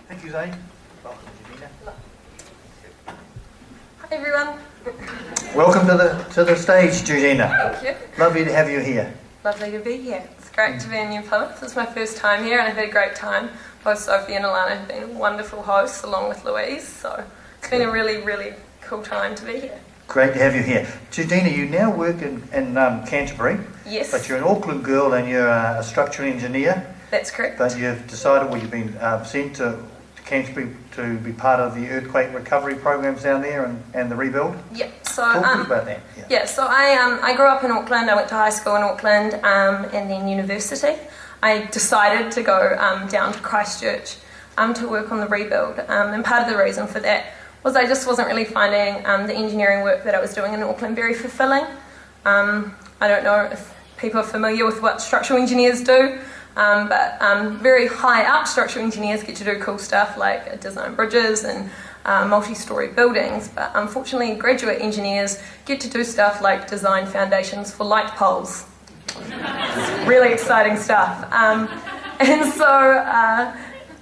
Thank you, Zane. Welcome, Judeena. Hi everyone. Welcome to the stage, Judeena. Thank you. Lovely to have you here. Lovely to be here. It's great to be in New Plymouth. It's my first time here and I've had a great time. Both Sophie and Alana have been wonderful hosts along with Louise, so it's been a really, really cool time to be here. Great to have you here. Judeena, you now work in Canterbury. Yes. But you're an Auckland girl and you're a structural engineer. That's correct. But you've decided, well, you've been sent to Canterbury to be part of the earthquake recovery programs down there and the rebuild. Yeah. So talk to us about that. Yeah. So I grew up in Auckland. I went to high school in Auckland and then university. I decided to go down to Christchurch to work on the rebuild, and part of the reason for that was I just wasn't really finding the engineering work that I was doing in Auckland very fulfilling. I don't know if people are familiar with what structural engineers do, but very high up structural engineers get to do cool stuff like design bridges and multi-storey buildings, but unfortunately graduate engineers get to do stuff like design foundations for light poles. Really exciting stuff. And so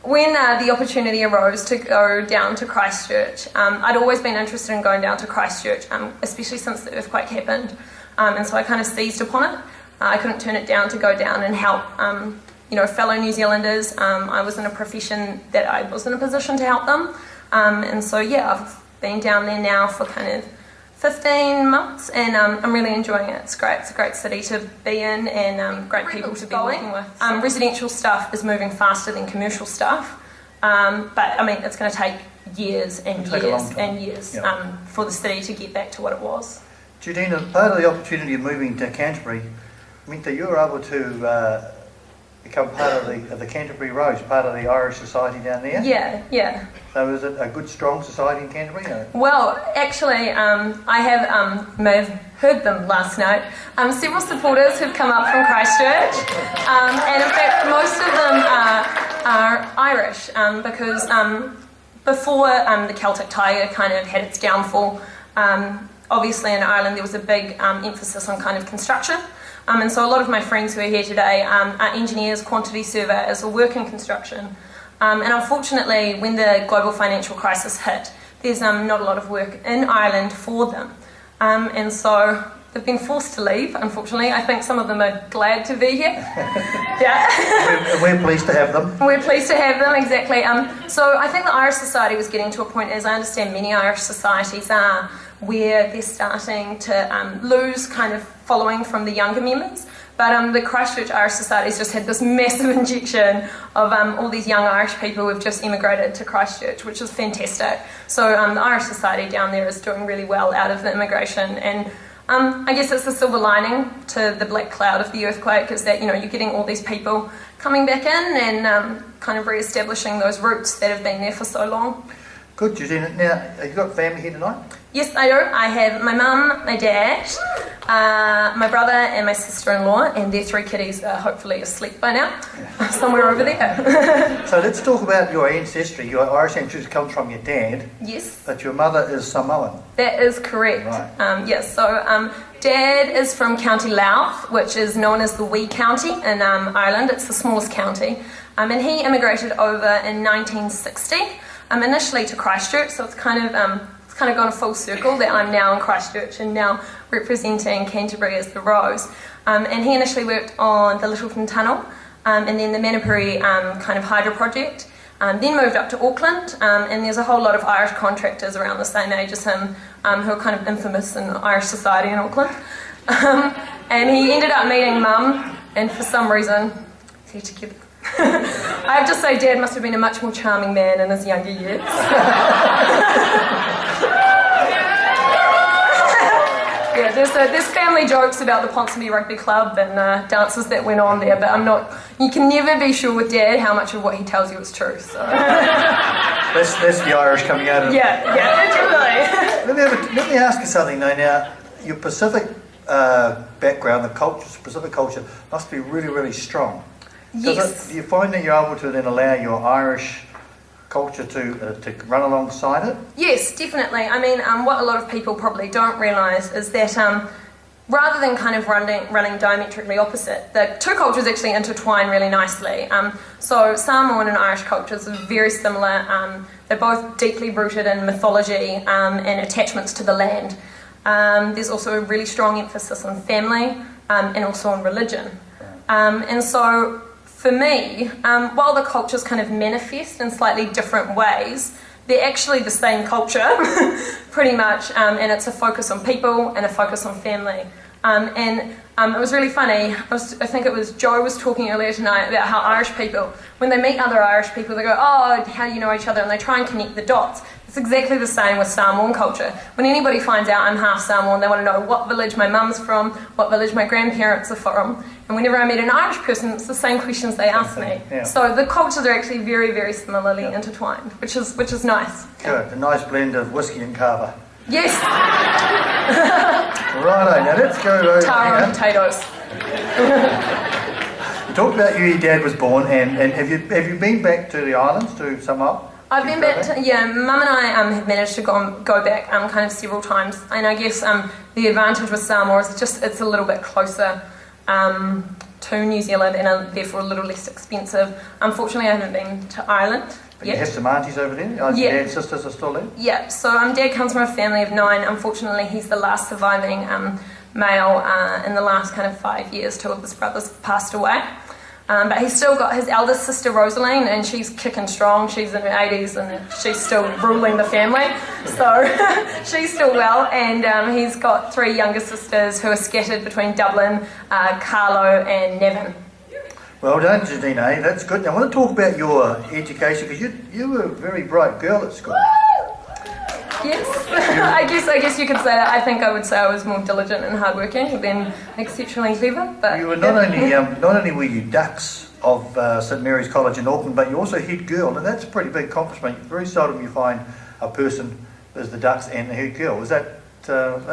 when the opportunity arose to go down to Christchurch, I'd always been interested in going down to Christchurch, especially since the earthquake happened, and so I kind of seized upon it. I couldn't turn it down to go down and help fellow New Zealanders. I was in a profession that I was in a position to help them, and so yeah, I've been down there now for kind of 15 months, and I'm really enjoying it. It's great. It's a great city to be in, and great people to be working with. Residential stuff is moving faster than commercial stuff, but I mean it's going to take years and years and years for the city to get back to what it was. Judeena, part of the opportunity of moving to Canterbury meant that you were able to become part of the Canterbury Rose, part of the Irish society down there. Yeah. So is it a good, strong society in Canterbury? Well, actually, I have may have heard them last night. Several supporters have come up from Christchurch, and in fact, most of them are Irish because before the Celtic Tiger kind of had its downfall, obviously in Ireland there was a big emphasis on kind of construction. And so a lot of my friends who are here today are engineers, quantity surveyors, or work in construction. And unfortunately, when the global financial crisis hit, there's not a lot of work in Ireland for them. And so they've been forced to leave, unfortunately. I think some of them are glad to be here. Yeah. We're pleased to have them. We're pleased to have them, exactly. So I think the Irish society was getting to a point, as I understand many Irish societies are, where they're starting to lose kind of following from the younger members. But the Christchurch Irish Society's just had this massive injection of all these young Irish people who have just immigrated to Christchurch, which is fantastic. So the Irish Society down there is doing really well out of the immigration, and I guess it's the silver lining to the black cloud of the earthquake is that, you're getting all these people coming back in and kind of re-establishing those roots that have been there for so long. Good, Judeena. Now, have you got family here tonight? Yes, I do. I have my mum, my dad, my brother and my sister-in-law, and their 3 kiddies are hopefully asleep by now, somewhere over there. So let's talk about your ancestry. Your Irish ancestry comes from your dad. Yes. But your mother is Samoan. That is correct. Right. Yes, so Dad is from County Louth, which is known as the Wee County in Ireland. It's the smallest county. And he immigrated over in 1960. Initially to Christchurch, so it's kind of gone a full circle that I'm now in Christchurch and now representing Canterbury as the Rose. And he initially worked on the Littleton Tunnel and then the Manapuri kind of hydro project, then moved up to Auckland, and there's a whole lot of Irish contractors around the same age as him who are kind of infamous in Irish society in Auckland. And he ended up meeting Mum, and for some reason they're together. I have to say Dad must have been a much more charming man in his younger years. Yeah, there's family jokes about the Ponsonby Rugby Club and dances that went on there, but you can never be sure with Dad how much of what he tells you is true. So. That's the Irish coming out of it. Yeah, definitely. Let me ask you something though. Now, your Pacific background, the Pacific culture, must be really, really strong. Yes. Do you find that you're able to then allow your Irish culture to run alongside it? Yes, definitely. I mean, what a lot of people probably don't realise is that rather than kind of running diametrically opposite, the two cultures actually intertwine really nicely. So Samoan and Irish cultures are very similar. They're both deeply rooted in mythology and attachments to the land. There's also a really strong emphasis on family and also on religion. And so for me, while the cultures kind of manifest in slightly different ways, they're actually the same culture, pretty much, and it's a focus on people and a focus on family. It was really funny. I think it was Joe was talking earlier tonight about how Irish people, when they meet other Irish people, they go, "Oh, how do you know each other?" And they try and connect the dots. It's exactly the same with Samoan culture. When anybody finds out I'm half Samoan, they want to know what village my mum's from, what village my grandparents are from. And whenever I meet an Irish person, it's the same questions they ask me. Yeah. So the cultures are actually very, very similarly intertwined, which is nice. Good, a nice blend of whiskey and kava. Yes. Righto, now let's go over Taro and here. potatoes. Talk about where your dad was born, and have you been back to the islands, to Samoa? I've been back to, Mum and I have managed to go back kind of several times, and I guess the advantage with Samoa is it's a little bit closer to New Zealand and therefore a little less expensive. Unfortunately, I haven't been to Ireland But yet. you have some aunties over there? Your Yeah. dad and sisters are still there? Yeah, so Dad comes from a family of 9. Unfortunately, he's the last surviving male in the last kind of 5 years. 2 of his brothers passed away. But he's still got his eldest sister, Rosaline, and she's kicking strong. She's in her 80s and she's still ruling the family. So she's still well. And he's got 3 younger sisters who are scattered between Dublin, Carlo and Nevin. Well done, Judeena. That's good. Now, I want to talk about your education, because you were a very bright girl at school. Yes, I guess you could say that. I think I would say I was more diligent and hardworking than exceptionally clever. But You were not only were you dux of St Mary's College in Auckland, but you also head girl, and that's a pretty big accomplishment. Very seldom you find a person as the dux and the head girl. Is that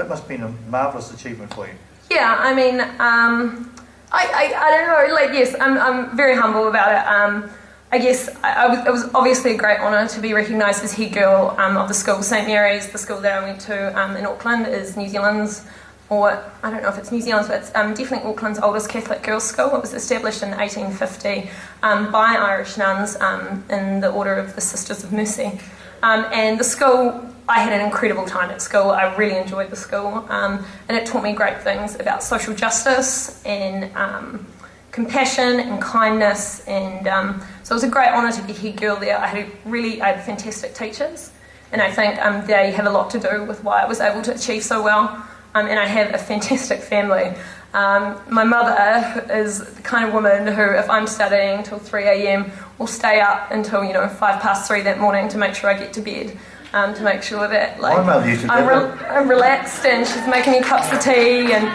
must have been a marvellous achievement for you? Yeah, I mean, I don't know. Like, yes, I'm very humble about it. I guess it was obviously a great honour to be recognised as head girl of the school. St Mary's, the school that I went to in Auckland, is New Zealand's, or I don't know if it's New Zealand's, but it's definitely Auckland's oldest Catholic girls' school. It was established in 1850 by Irish nuns in the Order of the Sisters of Mercy. And the school, I had an incredible time at school. I really enjoyed the school, and it taught me great things about social justice and compassion and kindness, and so it was a great honour to be head girl there. I had fantastic teachers, and I think they have a lot to do with why I was able to achieve so well. And I have a fantastic family. My mother is the kind of woman who, if I'm studying until 3 a.m, will stay up until 3:05 that morning to make sure I get to bed. To make sure that My mother used to do that. I'm relaxed, and she's making me cups of tea, and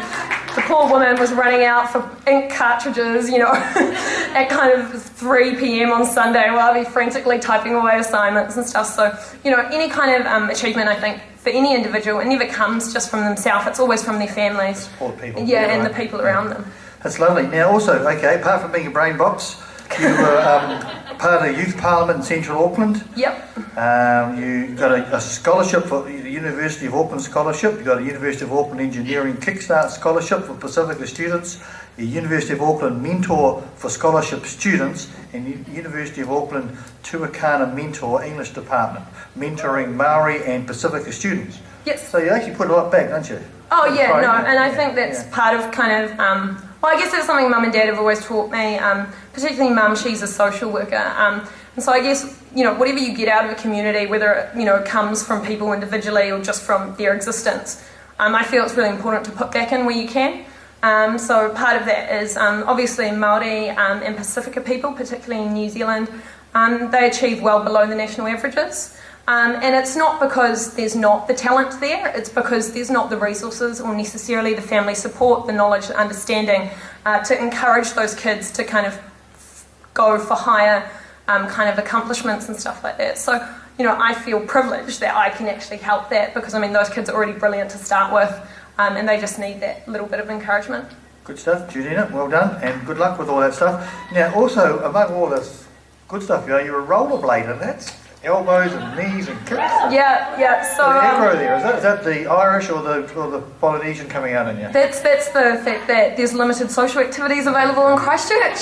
the poor woman was running out for ink cartridges, at kind of 3 p.m. on Sunday while I'd be frantically typing away assignments and stuff. So, any kind of achievement, I think, for any individual, it never comes just from themselves. It's always from their families. Support people. Yeah, and the people around them. That's lovely. Now, also, apart from being a brain box, you were part of the Youth Parliament in Central Auckland. Yep. You got a scholarship for the University of Auckland Scholarship. You got a University of Auckland Engineering Kickstart Scholarship for Pacifica students. The University of Auckland Mentor for Scholarship students, and the University of Auckland Tuakana Mentor English Department, mentoring Maori and Pacifica students. Yes. So you actually put a lot back, don't you? Oh yeah, no, and I think that's part of kind of, well, I guess that's something Mum and Dad have always taught me, particularly Mum, she's a social worker, and so I guess, whatever you get out of a community, whether it comes from people individually or just from their existence, I feel it's really important to put back in where you can. So part of that is obviously Māori and Pacifica people, particularly in New Zealand, they achieve well below the national averages. And it's not because there's not the talent there, it's because there's not the resources or necessarily the family support, the knowledge, the understanding to encourage those kids to kind of go for higher kind of accomplishments and stuff like that. So, I feel privileged that I can actually help that because, those kids are already brilliant to start with and they just need that little bit of encouragement. Good stuff, Judeena. Well done, and good luck with all that stuff. Now, also, among all this good stuff, you're a rollerblader. elbows and knees and kicks. Yeah. So The aggro there, is that the Irish or the Polynesian coming out in you? that's the fact that there's limited social activities available in Christchurch.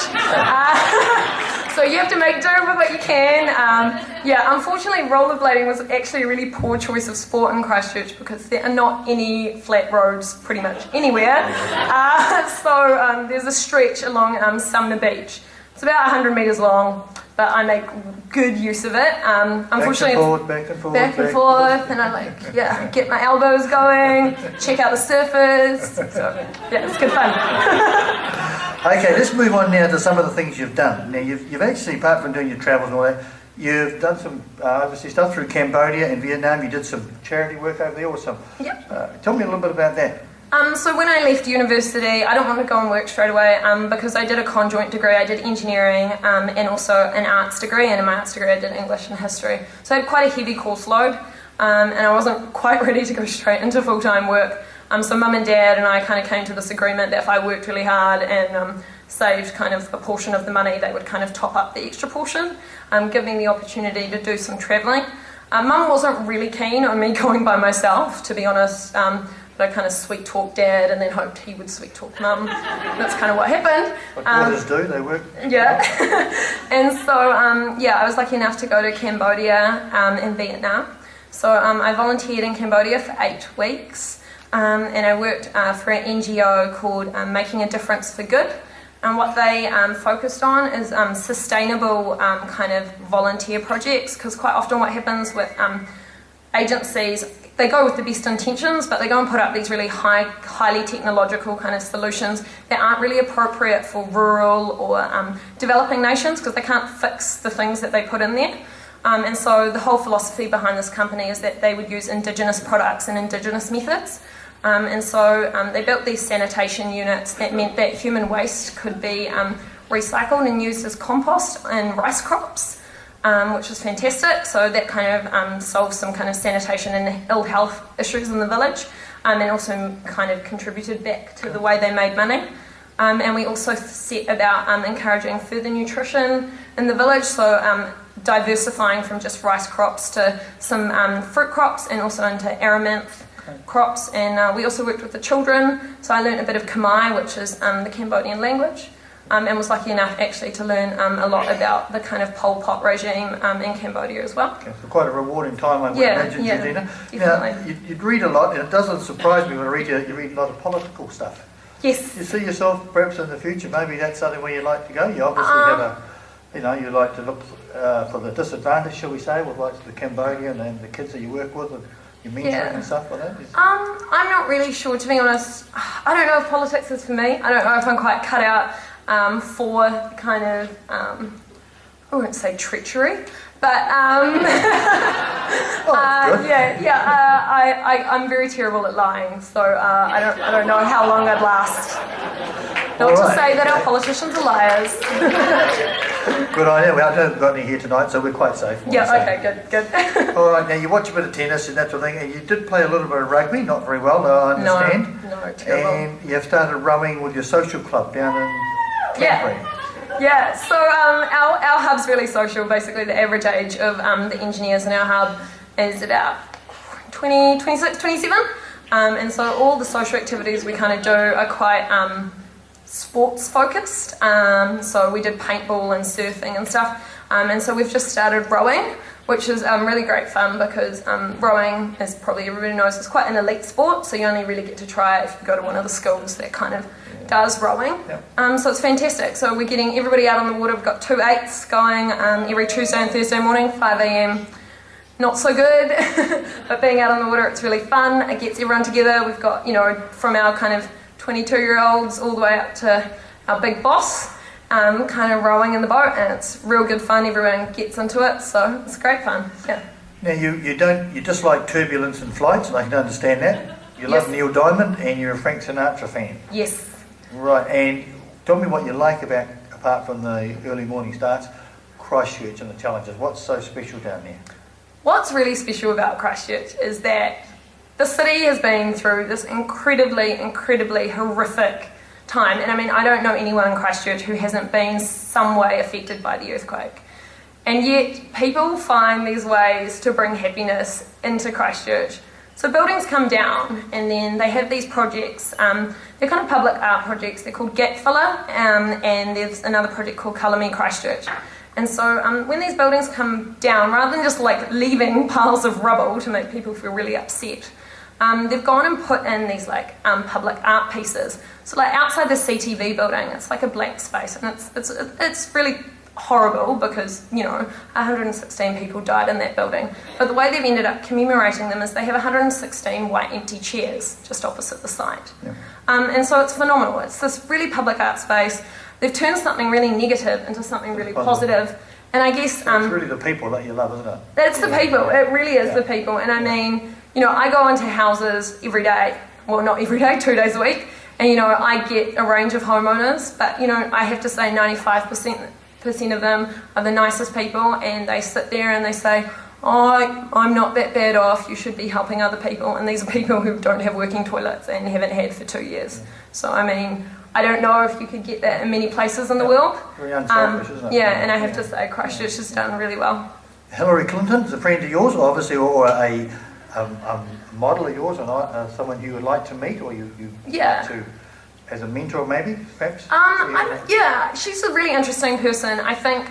So you have to make do with what you can. Unfortunately, rollerblading was actually a really poor choice of sport in Christchurch because there are not any flat roads pretty much anywhere. So there's a stretch along Sumner Beach. It's about 100 metres long, but I make good use of it. Unfortunately, back and forth, and I get my elbows going, check out the surfers. So yeah, it's good fun. Okay, let's move on now to some of the things you've done. Now, you've actually, apart from doing your travels and all that, you've done some overseas stuff through Cambodia and Vietnam. You did some charity work over there or some. Yep. Tell me a little bit about that. So when I left university, I don't want to go and work straight away because I did a conjoint degree. I did engineering and also an arts degree, and in my arts degree I did English and history. So I had quite a heavy course load, and I wasn't quite ready to go straight into full-time work. So mum and dad and I kind of came to this agreement that if I worked really hard and saved kind of a portion of the money, they would kind of top up the extra portion, giving me the opportunity to do some travelling. Mum wasn't really keen on me going by myself, to be honest. But I kind of sweet-talked dad and then hoped he would sweet-talk mum. That's kind of what happened. What daughters do, they work. Yeah. And so, I was lucky enough to go to Cambodia and Vietnam. So I volunteered in Cambodia for 8 weeks. And I worked for an NGO called Making a Difference for Good. And what they focused on is sustainable kind of volunteer projects, because quite often what happens with agencies, they go with the best intentions, but they go and put up these really highly technological kind of solutions that aren't really appropriate for rural or developing nations because they can't fix the things that they put in there. And so the whole philosophy behind this company is that they would use indigenous products and indigenous methods. And so they built these sanitation units that meant that human waste could be recycled and used as compost in rice crops, which was fantastic. So that kind of solved some kind of sanitation and ill health issues in the village, and also kind of contributed back to the way they made money. And we also set about encouraging further nutrition in the village, so diversifying from just rice crops to some fruit crops and also into amaranth crops. And we also worked with the children, so I learned a bit of Khmer, which is the Cambodian language, and was lucky enough actually to learn a lot about the kind of Pol Pot regime in Cambodia as well. Okay, so quite a rewarding time, I would imagine, Judeena. Definitely. Now, you'd read a lot, and it doesn't surprise me when I read you read a lot of political stuff. Yes. You see yourself perhaps in the future, maybe that's something where you'd like to go? You obviously have you like to look for the disadvantaged, shall we say, with like the Cambodian and the kids that you work with and your mentoring and stuff like that? I'm not really sure, to be honest. I don't know if politics is for me. I don't know if I'm quite cut out for kind of, I wouldn't say treachery, but I'm very terrible at lying, so I don't know how long I'd last. Not to say that our politicians are liars. Good idea. We haven't got any here tonight, so we're quite safe. Okay, good. All right, now you watch a bit of tennis and that sort of thing, and you did play a little bit of rugby, not very well, I understand. No, terrible. And you've started rowing with your social club down in Canterbury. Yeah, so our hub's really social. Basically, the average age of the engineers in our hub is about 20, 26, 27. And so all the social activities we kind of do are quite sports focused. So we did paintball and surfing and stuff. And so we've just started rowing, which is really great fun because rowing, as probably everybody knows, is quite an elite sport. So you only really get to try it if you go to one of the schools that kind of does rowing. Yep. So it's fantastic. So we're getting everybody out on the water. We've got 2 8s going every Tuesday and Thursday morning, 5 a.m. Not so good, but being out on the water, it's really fun. It gets everyone together. We've got, from our kind of 22-year-olds all the way up to our big boss, kind of rowing in the boat, and it's real good fun. Everyone gets into it, so it's great fun. Yeah. Now you dislike turbulence in flights, and I can understand that. You love Neil Diamond, and you're a Frank Sinatra fan. Yes. Right, and tell me what you like about, apart from the early morning starts, Christchurch and the challenges. What's so special down there? What's really special about Christchurch is that the city has been through this incredibly horrific time. And I mean, I don't know anyone in Christchurch who hasn't been some way affected by the earthquake. And yet people find these ways to bring happiness into Christchurch. So buildings come down and then they have these projects. They're kind of public art projects. They're called Gap Filler, and there's another project called Colour Me Christchurch. And so when these buildings come down, rather than just like leaving piles of rubble to make people feel really upset, they've gone and put in these like public art pieces. So like outside the CTV building, it's like a blank space, and it's really horrible because, you know, 116 people died in that building. But the way they've ended up commemorating them is they have 116 white empty chairs just opposite the site. Yeah. And so it's phenomenal. It's this really public art space. They've turned something really negative into something really positive. And I guess... it's really the people that you love, isn't it? That's the people. It really is the people. And I mean, you know, I go into houses every day. Well, not every day, 2 days a week. And, you know, I get a range of homeowners. But, you know, I have to say 95% of them are the nicest people, and they sit there and they say, oh, I'm not that bad off, you should be helping other people. And these are people who don't have working toilets and haven't had for 2 years. So, I mean, I don't know if you could get that in many places in the world. Very unselfish, isn't it? Yeah, and I have to say Christchurch has done really well. Hillary Clinton is a friend of yours, obviously, or a model of yours, or someone you would like to meet, or you like to, as a mentor maybe, perhaps? Yeah, she's a really interesting person. I think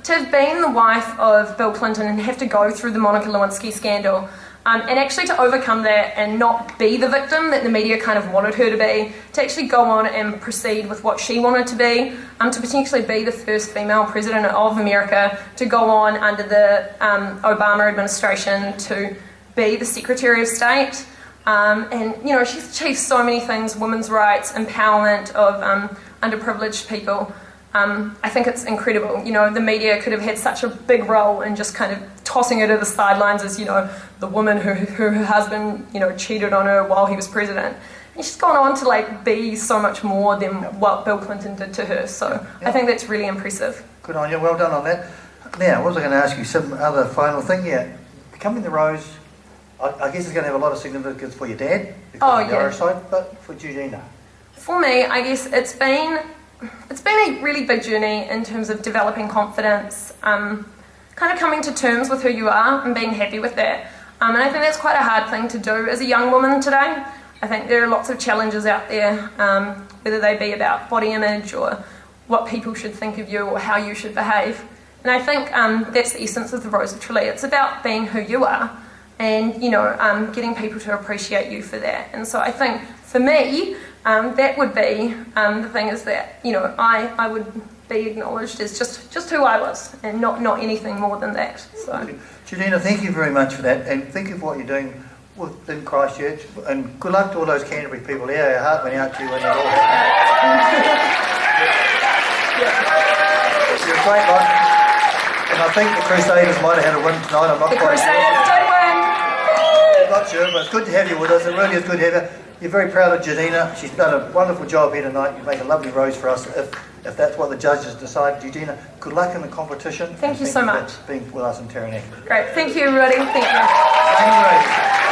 to have been the wife of Bill Clinton and have to go through the Monica Lewinsky scandal, and actually to overcome that and not be the victim that the media kind of wanted her to be, to actually go on and proceed with what she wanted to be, to potentially be the first female president of America, to go on under the Obama administration to be the Secretary of State. And, you know, she's achieved so many things, women's rights, empowerment of underprivileged people. I think it's incredible. You know, the media could have had such a big role in just kind of tossing her to the sidelines as, you know, the woman who her husband, you know, cheated on her while he was president. And she's gone on to, like, be so much more than what Bill Clinton did to her. So I think that's really impressive. Good on you. Well done on that. Now, what was I going to ask you? Some other final thing? Yeah. Becoming the Rose, I guess it's going to have a lot of significance for your dad, because of the Irish side, but for Judeena. For me, I guess it's been a really big journey in terms of developing confidence, kind of coming to terms with who you are and being happy with that. And I think that's quite a hard thing to do as a young woman today. I think there are lots of challenges out there, whether they be about body image or what people should think of you or how you should behave. And I think that's the essence of the Rose of Tralee. It's about being who you are, and, you know, getting people to appreciate you for that. And so I think, for me, that would be the thing is that, you know, I would be acknowledged as just who I was, and not anything more than that. So, Judeena, thank you very much for that, and think of what you're doing within Christchurch, and good luck to all those Canterbury people there. Our heart went out to you when it all happened. You're a great lot. And I think the Crusaders might have had a win tonight. I'm not quite sure. The Crusaders did win! Not sure, but it's good to have you with us. It really is good to have you. You're very proud of Judeena. She's done a wonderful job here tonight. You make a lovely rose for us if that's what the judges decide. Judeena, good luck in the competition. Thank you so much for being with us in Taranaki. Great. Thank you, everybody. Thank you. Thank you.